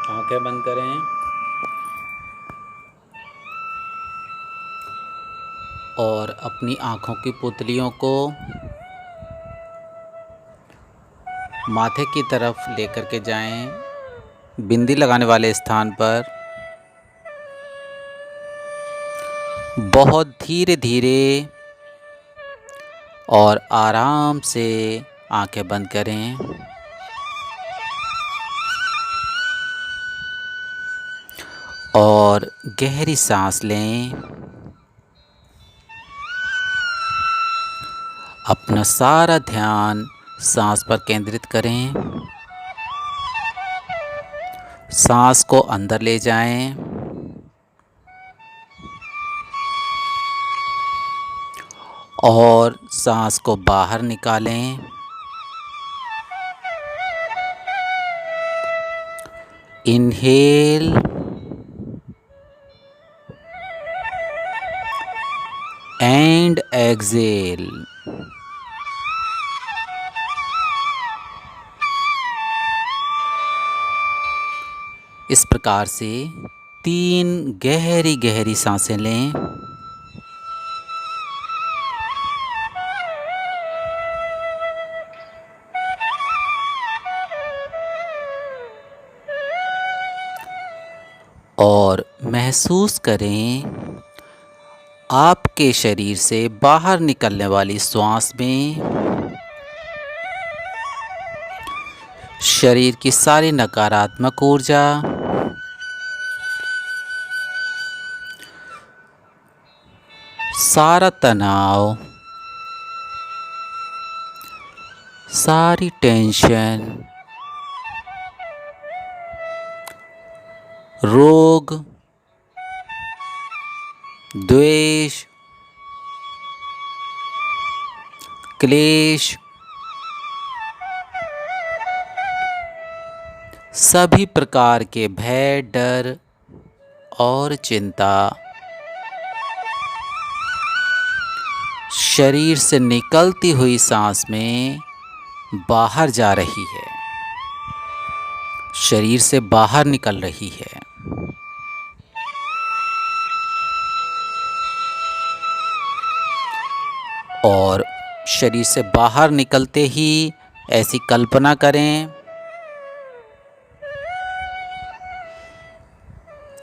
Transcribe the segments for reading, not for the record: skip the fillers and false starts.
आंखें बंद करें और अपनी आँखों की पुतलियों को माथे की तरफ लेकर के जाएं, बिंदी लगाने वाले स्थान पर बहुत धीरे धीरे और आराम से आंखें बंद करें और गहरी सांस लें। अपना सारा ध्यान सांस पर केंद्रित करें। सांस को अंदर ले जाएं और सांस को बाहर निकालें। Inhale and exhale. इस प्रकार से 3 गहरी गहरी सांसें लें। और महसूस करें आपके शरीर से बाहर निकलने वाली श्वास में शरीर की सारी नकारात्मक ऊर्जा, सारा तनाव, सारी टेंशन, रोग, द्वेष, क्लेश, सभी प्रकार के भय, डर और चिंता शरीर से निकलती हुई सांस में बाहर जा रही है, शरीर से बाहर निकल रही है। और शरीर से बाहर निकलते ही ऐसी कल्पना करें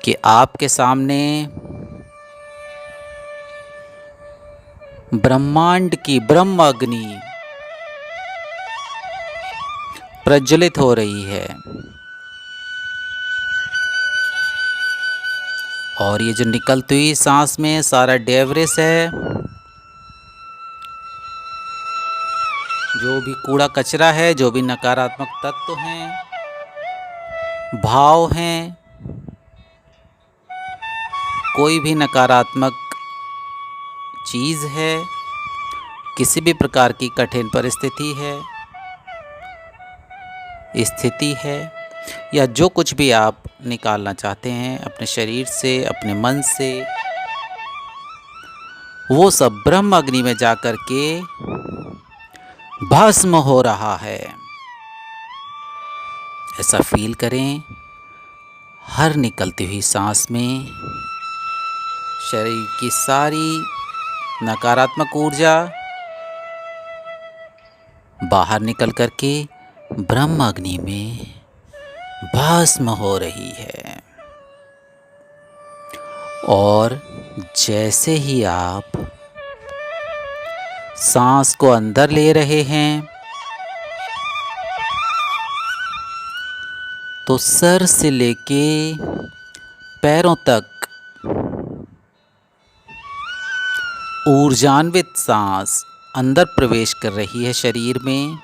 कि आपके सामने ब्रह्मांड की ब्रह्म अग्नि प्रज्वलित हो रही है। और ये जो निकलती हुई सांस में सारा डेवरेस है, जो भी कूड़ा कचरा है, जो भी नकारात्मक तत्व हैं, भाव हैं, कोई भी नकारात्मक चीज़ है, किसी भी प्रकार की कठिन परिस्थिति है, स्थिति है, या जो कुछ भी आप निकालना चाहते हैं अपने शरीर से, अपने मन से, वो सब ब्रह्म अग्नि में जाकर के भस्म हो रहा है। ऐसा फील करें। हर निकलती हुई सांस में शरीर की सारी नकारात्मक ऊर्जा बाहर निकल करके ब्रह्म अग्नि में भस्म हो रही है। और जैसे ही आप सांस को अंदर ले रहे हैं तो सर से लेके पैरों तक ऊर्जान्वित सांस अंदर प्रवेश कर रही है शरीर में,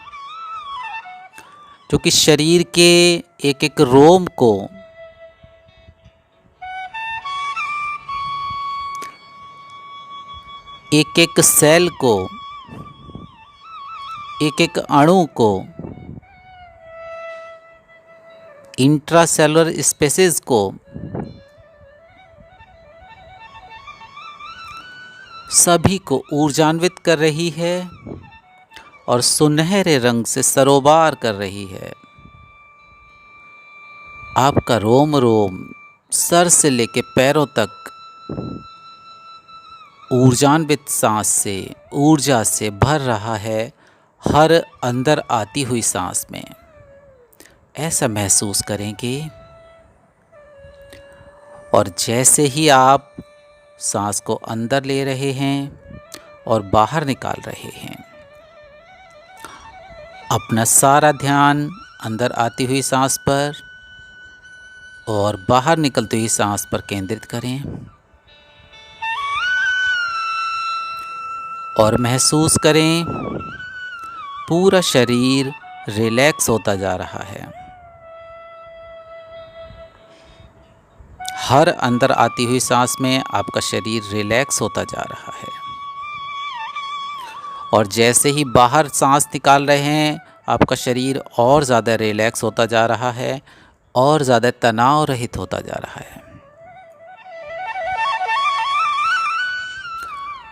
जो कि शरीर के एक एक रोम को एक एक सेल को, एक एक अणु को, इंट्रासेलुलर स्पेसेस को सभी को ऊर्जान्वित कर रही है और सुनहरे रंग से सरोबार कर रही है। आपका रोम रोम सर से लेके पैरों तक ऊर्जान्वित सांस से, ऊर्जा से भर रहा है, हर अंदर आती हुई सांस में। ऐसा महसूस करेंगे। और जैसे ही आप सांस को अंदर ले रहे हैं और बाहर निकाल रहे हैं, अपना सारा ध्यान अंदर आती हुई सांस पर और बाहर निकलती हुई सांस पर केंद्रित करें और महसूस करें पूरा शरीर रिलैक्स होता जा रहा है। हर अंदर आती हुई सांस में आपका शरीर रिलैक्स होता जा रहा है और जैसे ही बाहर सांस निकाल रहे हैं, आपका शरीर और ज़्यादा रिलैक्स होता जा रहा है और ज़्यादा तनाव रहित होता जा रहा है।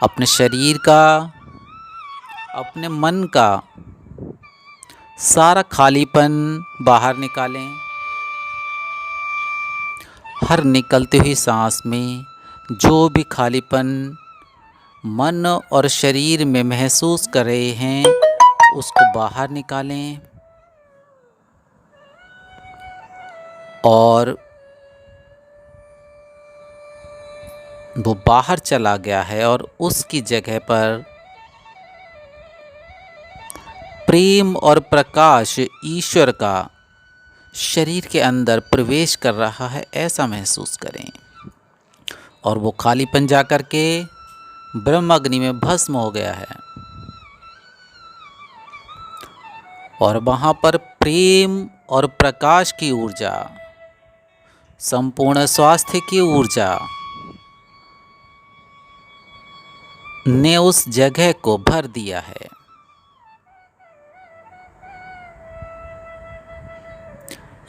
अपने शरीर का, अपने मन का सारा खालीपन बाहर निकालें। हर निकलती हुई सांस में जो भी खालीपन मन और शरीर में महसूस कर रहे हैं, उसको बाहर निकालें और वो बाहर चला गया है और उसकी जगह पर प्रेम और प्रकाश ईश्वर का शरीर के अंदर प्रवेश कर रहा है, ऐसा महसूस करें। और वो खालीपन जा कर के ब्रह्म अग्नि में भस्म हो गया है और वहाँ पर प्रेम और प्रकाश की ऊर्जा, संपूर्ण स्वास्थ्य की ऊर्जा ने उस जगह को भर दिया है।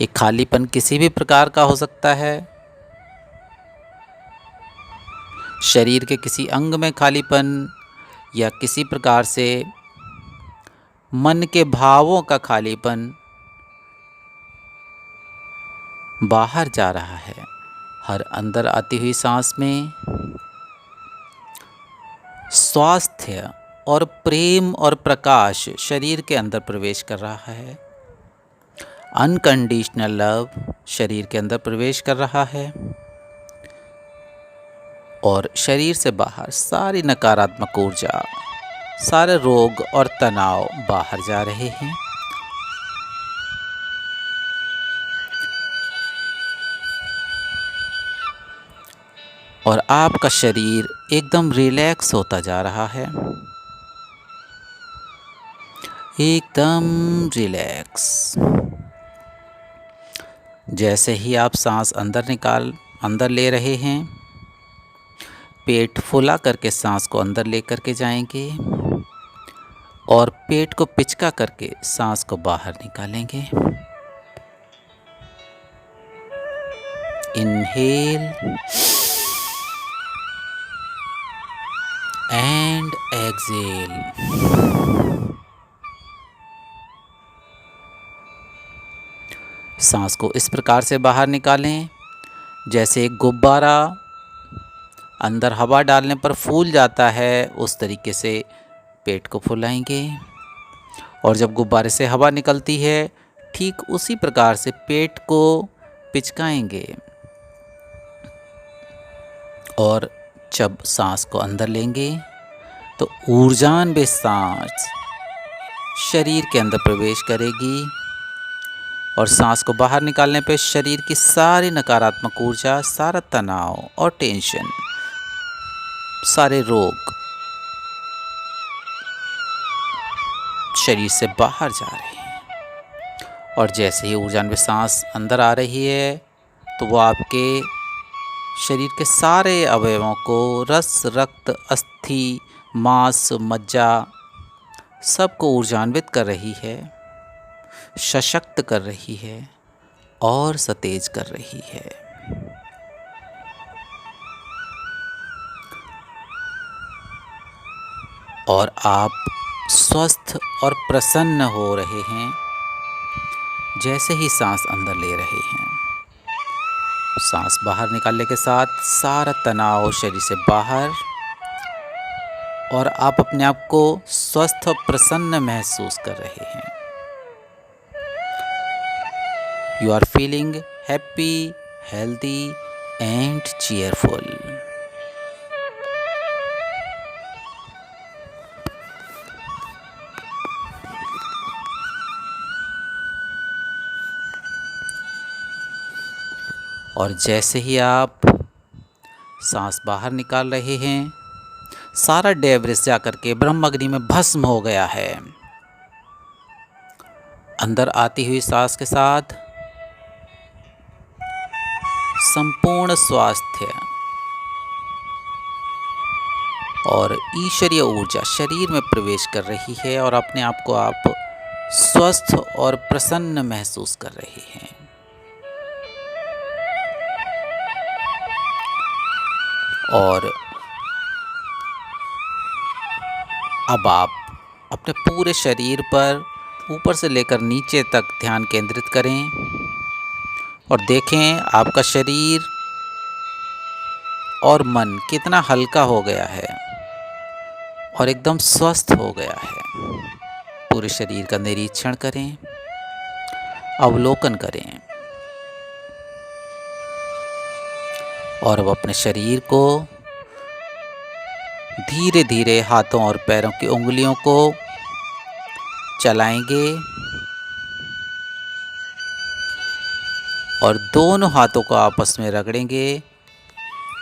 ये खालीपन किसी भी प्रकार का हो सकता है। शरीर के किसी अंग में खालीपन या किसी प्रकार से मन के भावों का खालीपन बाहर जा रहा है। हर अंदर आती हुई सांस में स्वास्थ्य और प्रेम और प्रकाश शरीर के अंदर प्रवेश कर रहा है। अनकंडीशनल लव शरीर के अंदर प्रवेश कर रहा है और शरीर से बाहर सारी नकारात्मक ऊर्जा, सारे रोग और तनाव बाहर जा रहे हैं। और आपका शरीर एकदम रिलैक्स होता जा रहा है, एकदम रिलैक्स। जैसे ही आप सांस अंदर ले रहे हैं, पेट फुला करके सांस को अंदर ले करके जाएंगे और पेट को पिचका करके सांस को बाहर निकालेंगे। Inhale and exhale. सांस को इस प्रकार से बाहर निकालें जैसे एक गुब्बारा अंदर हवा डालने पर फूल जाता है, उस तरीके से पेट को फुलाएंगे। और जब गुब्बारे से हवा निकलती है, ठीक उसी प्रकार से पेट को पिचकाएंगे। और जब सांस को अंदर लेंगे तो ऊर्जान्वित सांस शरीर के अंदर प्रवेश करेगी और सांस को बाहर निकालने पे शरीर की सारी नकारात्मक ऊर्जा, सारा तनाव और टेंशन, सारे रोग शरीर से बाहर जा रहे हैं। और जैसे ही ऊर्जान्वित सांस अंदर आ रही है तो वो आपके शरीर के सारे अवयवों को, रस, रक्त, अस्थि, मांस, मज्जा, सबको ऊर्जान्वित कर रही है, सशक्त कर रही है और सतेज कर रही है। और आप स्वस्थ और प्रसन्न हो रहे हैं जैसे ही सांस अंदर ले रहे हैं। सांस बाहर निकालने के साथ सारा तनाव शरीर से बाहर, और आप अपने आप को स्वस्थ और प्रसन्न महसूस कर रहे हैं। You are feeling happy, healthy and cheerful। और जैसे ही आप सांस बाहर निकाल रहे हैं, सारा डेब्रिस जाकर के ब्रह्मअग्नि में भस्म हो गया है। अंदर आती हुई सांस के साथ संपूर्ण स्वास्थ्य और ईश्वरीय ऊर्जा शरीर में प्रवेश कर रही है और अपने आप को आप स्वस्थ और प्रसन्न महसूस कर रहे हैं। और अब आप अपने पूरे शरीर पर ऊपर से लेकर नीचे तक ध्यान केंद्रित करें और देखें आपका शरीर और मन कितना हल्का हो गया है और एकदम स्वस्थ हो गया है। पूरे शरीर का निरीक्षण करें, अवलोकन करें और अब अपने शरीर को धीरे धीरे हाथों और पैरों की उंगलियों को चलाएंगे और दोनों हाथों को आपस में रगड़ेंगे,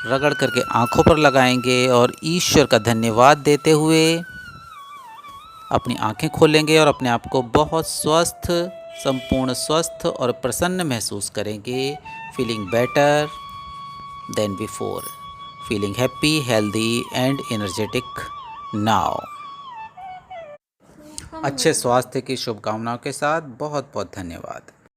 रगड़ करके आंखों पर लगाएंगे और ईश्वर का धन्यवाद देते हुए अपनी आंखें खोलेंगे और अपने आप को बहुत स्वस्थ, संपूर्ण स्वस्थ और प्रसन्न महसूस करेंगे। Feeling better than before, feeling happy, healthy and energetic now. अच्छे स्वास्थ्य की शुभकामनाओं के साथ बहुत बहुत धन्यवाद।